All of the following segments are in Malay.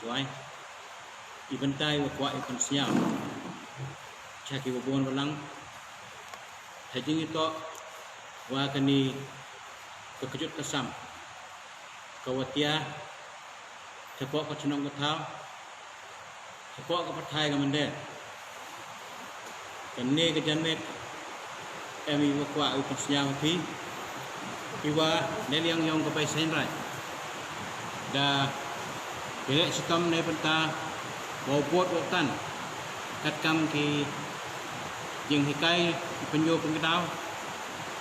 juai ibentai wa ikon siap caki wabon walang hajing itu wa kani kekejut kesam kawatia tepok ke cenong ke thau tepok ke perthai ke mende kene ke jamet emi wa ikon siap pi iwa neliang yong ke pai sain rai da belek sitam ne penta wopot wotan katkam ki jing hikai penyo pengedau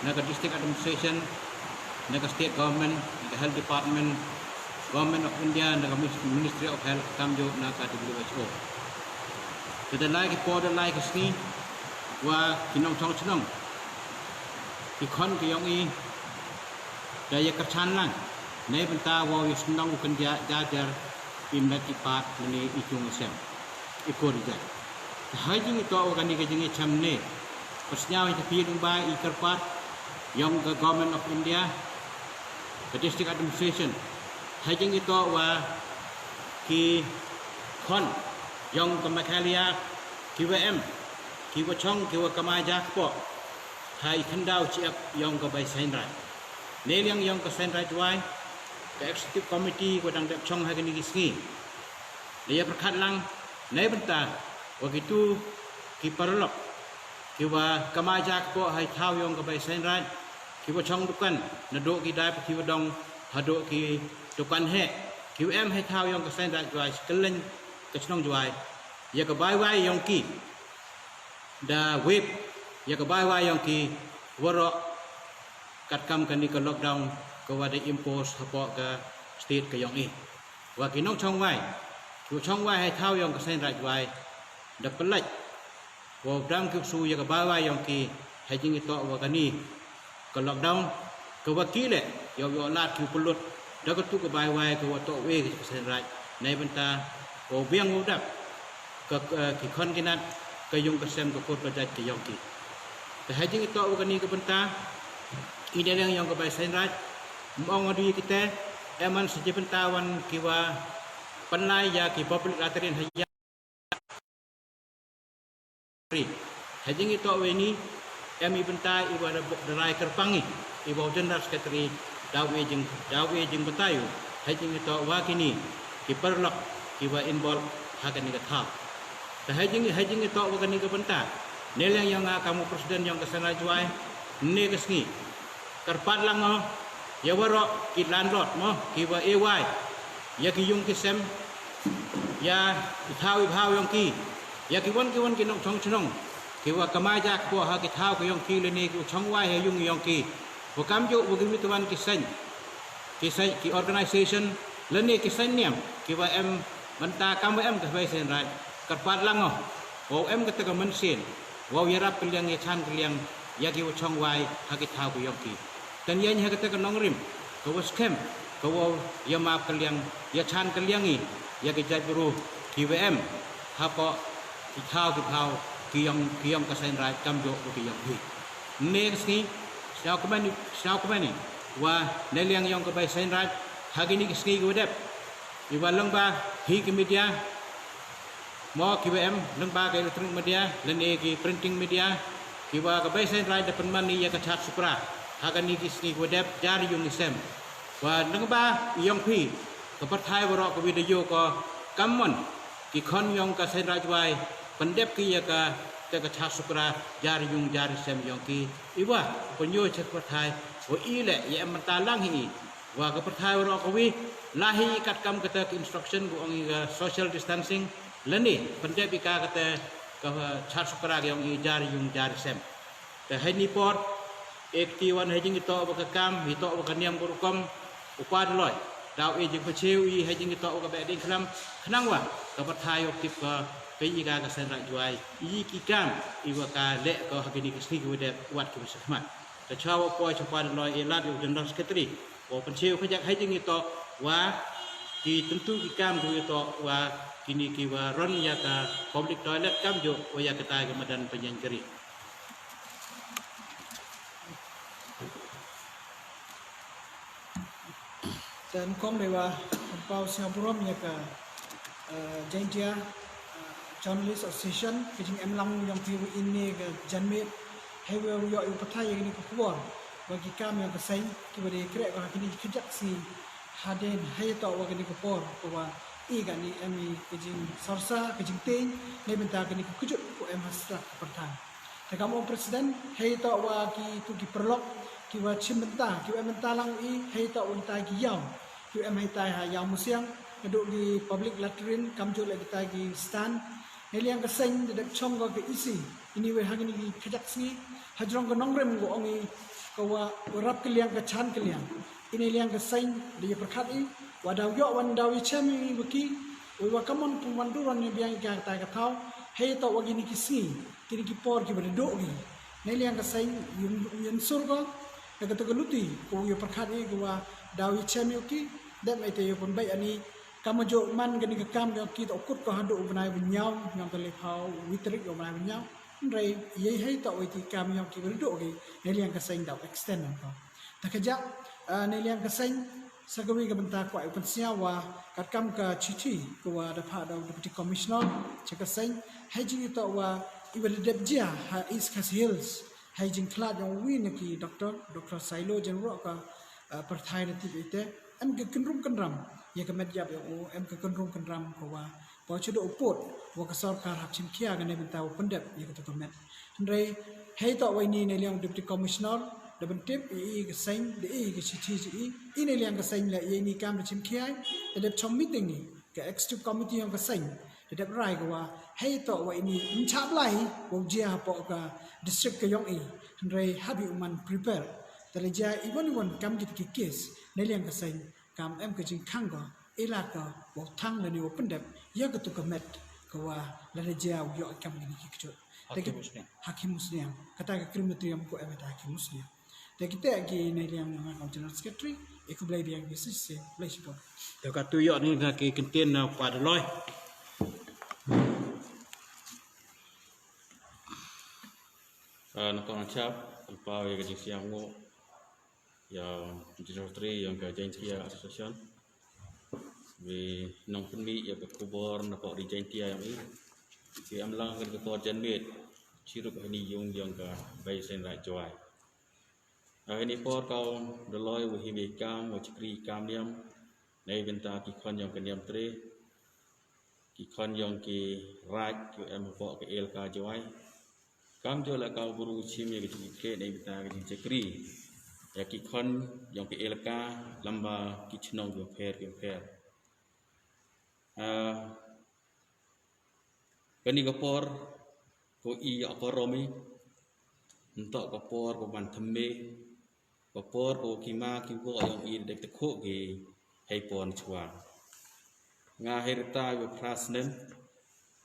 naga district administration naga state government naga health department government of India naga ministry of health kamjo naga WHO kedalai ki pod lai ki sni wa kinong chong chnong ki khon ki yong i daya kerchan lang nei benta wo yusnong ukan jajar pimdat ipat meni itung sem ikor ja hajing itu organi ke jingi chamne persnyaw ita pirung ba ikerpat yong the government of India the district administration hajing itu wa ki khon yong kamakhalia KWM ki wachong ki wa kamaja po hai khandau chiap yong ka bai sain rai neliang yong ka sain rai juai the executive committee ko dang dep chong ha ni gisni dia perkhat lang nei benta begitu ki parlok ki wa kamaja ko hai thau yong ka bai sain rai ki wa chong dukan nadok ki dai ki wa dong hadok ki dukan he QM hai thau yong ka sain rai juai skelen ke chnong juai ya ka bai wai yong ki da web ya ka bai wai yong ki woro katkam kan ni ka lockdown ko wa de impose hapo ka state ka yong i wa ki nong chong wai chu chong wai hai thau yong ka sain rai juai da pelaj wo dam ki su ya ka bai wai yong ki hai jing to wa ka ni ka lockdown ko wa ki le yo lat ki pulut da ka tu ka bai wai ko wa to we ka sain rai nei benta wo biang wo dap ka ki khon ki nat ka yong ka sem ka kot ka jat ki yong ki da hai jing to wa ka ni ka benta ide yang ka bai sain rai mong adi kita eman sejak pentawan kiwa penai ya ki public laterin haya hajing itu weni emi pentai iwa derai kerpangi iwa general secretary dawe jing betayu hajing itu wa kini ki perlok kiwa involve hakan ni ka hajing itu wa kini ka penta neleng yang kamu presiden yang kesana juai ne kesni kerpat lang ya waro ki landlord mo ki wa ay ya ki yung kisem ya thau yong ki ya ki won ki nong chong chnong ki wa kamaja ko ha ki thau ki yong ki le ni ki chong wai he yung yong ki wo kam jo wo ki tuan ki sen ki organization le ni ki sen niam ki wa em banta kam em ka bai sen rai karpat lang wo em ka ta ka men sen wo ya rap kliang ya chan kliang ya ki wo chong wai ha ki thau ki yong ki dan yang kata ke nongrim kau scam kau ya maaf kalian ya chan kalian ni ya kejat buru KWM apa kithau kiyong kasain rai kamjo kiyong hi next ni siau kemani wa neliang yong ke bai sain rai hagi ni kisni go dep iwa lang ba hi ke media mo KWM lang ba ke electronic media lan ki printing media kiwa ke bai sain rai depan mani ya kechat supra hagan ni kisni wadap jari yung isem wa nang ba yong phi ka parthai waro ko video ko kammon ki khon yong ka sain rajwai pandep ki ya ka ta ka chasukra jari yung jari sem yong ki iwa ponyo chat parthai wo ile ya manta lang hi wa ka parthai waro ko wi lahi kat kam kata instruction ko ang social distancing lani pandep ka kata ka chasukra yong jari yung jari sem ta hani por ektiwan hajing itu bakam itu bakaniam kurukom upad loy daw e jing pacheu i hajing itu ka be ding klam khnang wa ka pathai ok tip ka pe i ga sen ra juai i ki kam i wa ka le ka hakini kisni ku de wat ku sahmat ta chaw ko chapad loy e lat yu general secretary o pacheu khajak hajing itu wa ki tentu ki kam ku itu wa kini ki wa ron ya ka public toilet kam jo o ya ka ta ga madan penyanjeri dan kom lewa pau Singapura punya ka Jaintia Journalist Association kejing emlang yang tiu ini ke janmit hewe yo yu patai yang ini ke kuar bagi kami yang kesai kibari krek ko kini kejak si haden hai to wa kini ke por ko i kan ni emi kejing sarsa kejing ting ne benta kini ke kejut ko em hasra pertang kamu presiden hai to wa ki tu ki perlok ki wa chim benta ki em benta lang i hai to unta ki yaw ki em hai tai ha yaw musiang duduk di public latrine kamjo lagi tagi stand heliang keseng dedak chong go ke isi ini we hangini ki kejak si hajrong ko nongrem go ongi ko wa rap keliang ke chan keliang ini liang keseng dia perkat i wadaw yo wan dawi chemi buki we wa kamon pumanduran ni biang ka ta ka thau hei to wa gini kisi kini ki por ki berdok gi ne liang keseng yun surga ka to luti ko yo perkat i go wa dawi chemi uki dem ite yo pun bai ani kamu jo man gani kam yo ki to kut ko hadu benai benyau yang tele pau witrik yo benai benyau rei ye hei to iti kam yo ki berdok gi ne liang keseng daw extend ko ta kejak ne liang keseng sagawi ke bentar ko ai pensiawa kat kam ka chichi ko wa da pha daw deputy commissioner chekaseng hai ji to wa iba de debja ha east coast hills hai jing klat yang win ki dr sailo jenro ka perthai de ti ite em ke kenrum kenram ye ke media yo em ke kenrum kenram ko wa po chudo upot wa ka sarkar hak chim kia ga ne bentar pendep ye ke to met ndrei hai to wa ni ne liang deputy commissioner da bentip i ke sain de i ke chichi i ini liang ke sain la i ni kam chim kiai de chom meeting ni ke executive committee yang ke sain de rai ko wa hei to wa ini chap lai wo jia po ka district ke yong i ndrei habi uman prepare tele ja ibon kam git ki case ne liang ke sain kam em ke jing khang ko ila ka wo thang le ni wo pendep ya ke tu kemet ko wa la ja yo kam ni ki kcho hakim muslim kata ke krimatrium ko em ta hakim muslim dan kita lagi ni yang general secretary aku beli yang bisnes se beli siapa Teu ka tu yo ni na ki kentin na kwa de loi nak orang cap apa yang kerja siang mo yang general secretary yang kerja Jaintia Association vì nông phân mỹ yang berkubur nak di Jaintia yang ini thì em lang kan ketua janmit cirup ini yang ke bayi sen rai joai ini por kau doloi wahimi kam wajkri kam niam nei benta ki khon yang ke niam tre ki khon yang ki raj ki em po ke el ka joai kam jo la kau buru chim ye ki ke nei benta ki chekri ya ki khon yang ke el ka lamba ki chnong ki pher kani kapor ko i akoromi untuk kapor ko ban themme kapor ko kima ki ko yang i de te kho ge hei pon chwa nga herta we prasnen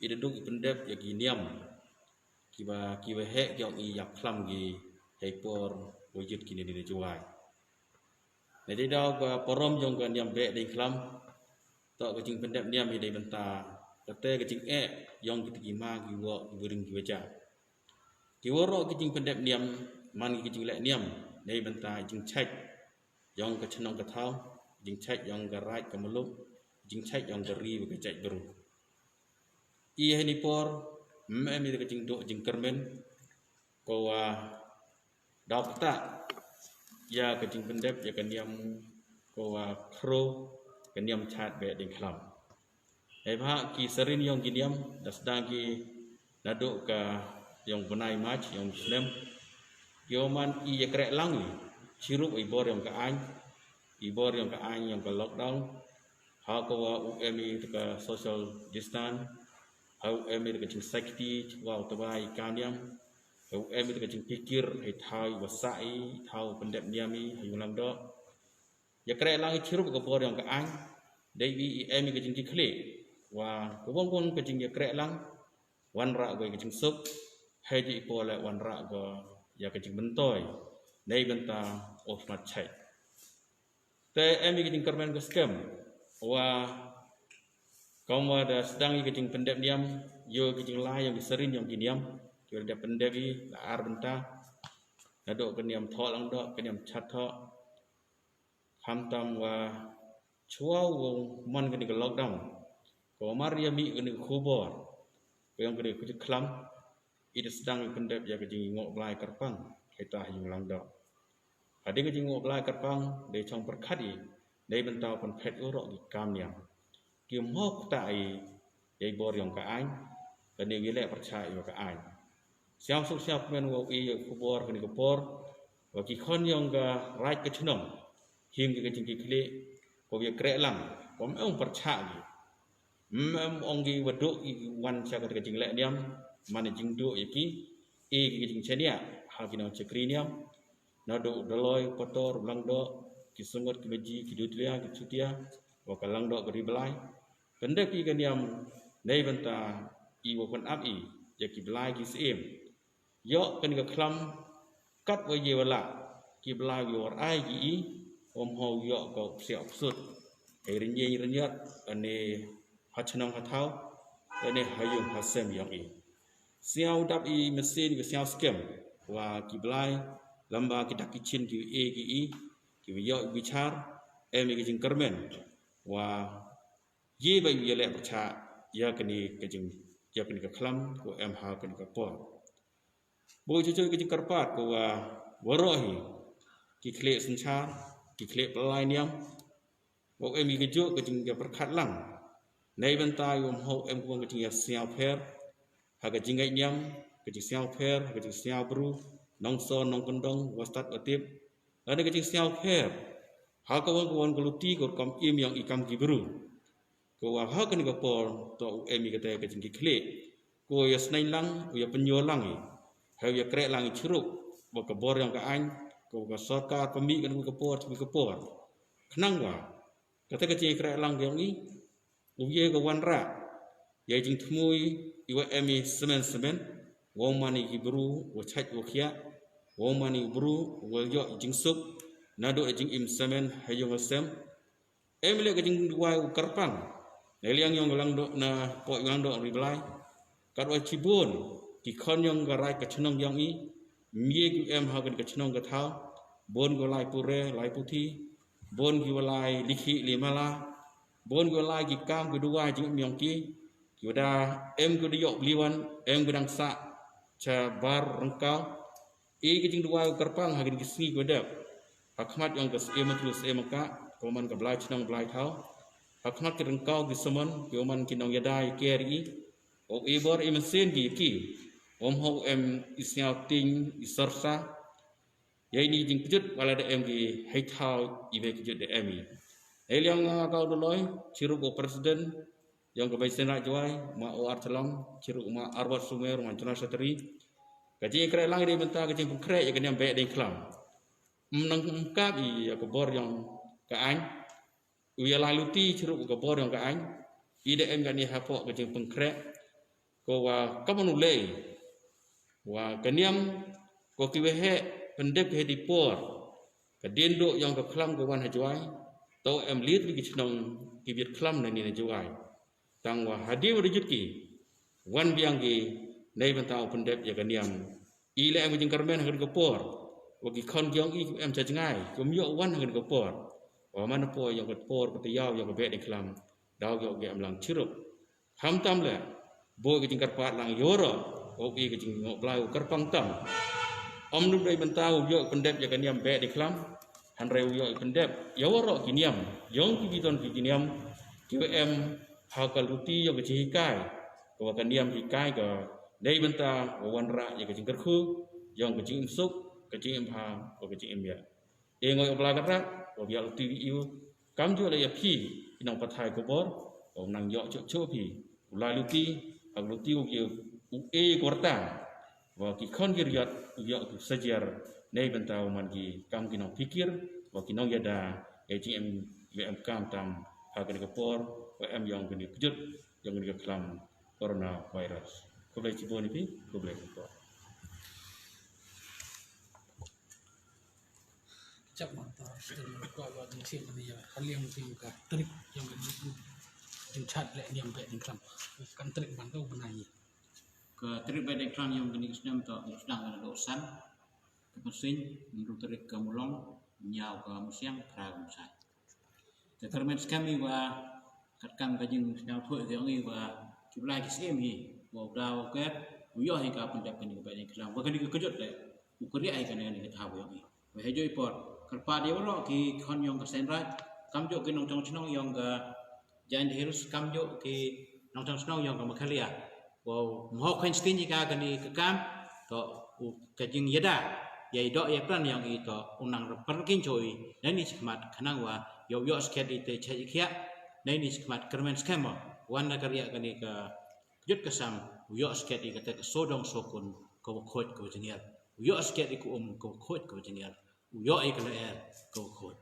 i de duk pendep ya ki niam ki we he yang i yak khlam ge hei por ko yut ki ni de chwa ne de daw ko porom yang ko niam be de khlam to ko jing pendep niam i de benta kate ke jing yang kita kima ki wo ki buring ki waja ki woro ki jing pendep niam man ki jing lek niam nei benta jing chait yang ke chnong ke thau jing chait yang ke raj ke meluk jing chait yang ke ri ke chait beru i heni por me mi ke jing do jing kermen ko wa dapta ya ke jing pendep ya ke niam ko wa kro ke niam chat be ding khlam Eba ki serin yang giniam dasdang ki naduk ka yang benai mach yang Muslim yoman i yakrek lang cirup ibor yang ka an yang ka lockdown ha ko wa UMI ka social distance ha UMI ka jing safety wa tabai kaniam ha UMI ka jing pikir ai thai wasai thau pendep niami hayulang do yakrek lang cirup ka bor yang ka an dai bi UMI ka jing kle wa kubong ke jing krek lang wan ra go ke jing sup hai ji po la wan ra go ya ke jing bentoy nei benta of mat chai te emi ke jing kermen go scam wa kaum wa da sedang ke jing pendep niam yo ke jing la yang serin yang giniam yo da pendep i la ar benta na do ke niam tho lang do ke niam chat tho kham tam wa chuau man ke ni lockdown ko Maria mi kene khobor ko yang kene ku klam ida sedang pendep ya kejing ngok blai kerpang kita yung lang do ade kejing ngok blai kerpang de chong perkhati de bentau pen phet urok di kam yang kim hok tai yai bor yang ka ai kene gile percaya yo ka ai siap suk siap men wo I khobor kene kopor wa ki khon yang ga right ke chnom hing ke kejing ki kle ko ye krek lang kom ong percaya ong gi waduk I wan cha ke kejing lek niam mana jing do iki ke jing chenia ha ki no chekri niam na do doloi potor lang do ki sungot ki beji ki dutlia ki chutia wa kalang do gri belai pendek ki ke niam nei benta I wo kon ap I ya ki belai ki sim yo ken ke klam kat wo ye wala ki belai yo ai ki I om ho yo ko siap sut ai renyat ane hachnong hathau ane hayung hasem yang I siau dap I mesin ke siau skem wa ki belai lamba ki dak kichin ki e ki I ki yo bichar ke jing kermen wa ye ba ye le bacha ya kini ke jing ya kini ke klam ko ha kini ke por bo chu ke jing karpat ko wa worohi ki kle senchar ki kle pelai niam bo ke jo ke jing ke perkhat lang nei bentai ho ko ke jing ya siau pher ha ke jing niam ke jing siau pher ke jing siau bru nong son nong kendong wastat atip ada ke jing siau pher ha ko won guluti ko kam im yang ikam ki bru ko wa ha ke ni ko por to ke te ke jing ki kle ko ya snai lang ya penyo lang ha ya krek lang churuk bo ke bor yang ka an ko ka sorka pemi kan ko por khnang wa kata ke jing krek lang yang I ye ko wan ra ya jing thmui iwa semen wong mani ki bru wo chaj wo khia wong mani bru wo yo jing sup nado jing im semen hayong sem le ke jing duai karpang neliang yong lang do na po yang do riblai kat wa chibun ki khon yong garai ka chnong yang I mie ki ha ke chnong ka thau bon go lai pure lai puthi bon ki walai likhi limala bon go lai ki kam ki duai jing myong ki Yuda ko diok bliwan ko dang sa cha bar rengkau ke jing dua karpang hagin kisni ko dap hakmat yang ke matulus ka koman ka blai chnong blai thau hakmat ke rengkau ki somon koman ki nong yadai keri o bor mesin ki ho isnyau ting isorsa yai ni jing pujut wala de ki hai thau ibe pujut de Eliang kau doloi ciru ko presiden yang ke baisen rak juai ma o arthalam ciru ma arwat sumer ma chana satri kaji kre lang di menta kaji kre ya kanyam be ding klam menang ka I ya ko bor yang ka an uya laluti ciru ko bor yang ka an IDM kan ni hapo kaji pengkre ko wa kamanule wa kanyam ko kiwehe pendep he di por kadendo yang ke klam ko wan hajuai tau lihat di chnong kibit klam na ni juai tang wa hadi wajud ki wan biang ki nei bentau pendep ya kaniam ile jing karmen hagen ko por wa ki khon gyong I cha ngai kum yo wan hagen ko por wa man po yang ko por ko yaw yang ko be de klam daw yo ge lang chirup ham tam le bo ki jing karpat lang yoro o ki jing ngok blau karpang tam nu dei bentau yo pendep ya kaniam be de klam han reu yo pendep ya woro kiniam yong ki biton ki kiniam ha kaluti yo ke hikai ko ka niam hikai ko dei benta wan ra ya ke jingker khu yong ke jing suk ke jing ha ko ke jing ya ngoi obla katra ko ya luti yu kam jo le ya phi inong pathai ko bor ko nang yo cho phi ulai luti ak luti ko ko ta wa ki khon ki riat yo sejar nei benta man ki kam ki nong pikir wa ki nong yada ya jing kam tam ha ke ko por yang kini kejut yang kini kelam corona virus. Kau boleh cipu ni pi, kau boleh cipu. Cak mata, setelah kau buat ni sih ni ya, kalian mesti muka trik yang chat le yang baik ni kelam, kan trik bantu benai. Ke trik baik kelam yang kini sedang sedang ada dosan, kepesin menurut trik kemulong, nyau ke musiang, kerang musai. Terkermen sekami wa cắt căng cái những nào thôi thì ông ấy và chụp lại cái xem gì vào đào quét uyo hay cả pendak cái này cái làm và cái này cái chốt đấy ukuri ai cái này cái thao với ông ấy và hay chơi port kerpa dia lo ki kon yong cái sen right cam jo cái nông trong snow yong cái giant hills cam jo cái nông trong snow yong cái makhalia wow mau khen skin jika cái này cái cam to cái jing yada yai do ya plan yang itu unang perkin coy dan ini sekemat kanang wa yo sket itu cai kia dan ini sekemat kermen skema wana karya kani ka jut kesam yo sket itu kata sodong sokun ko khot ko jenial yo sket iku ko khot ko jenial yo ai kala er ko khot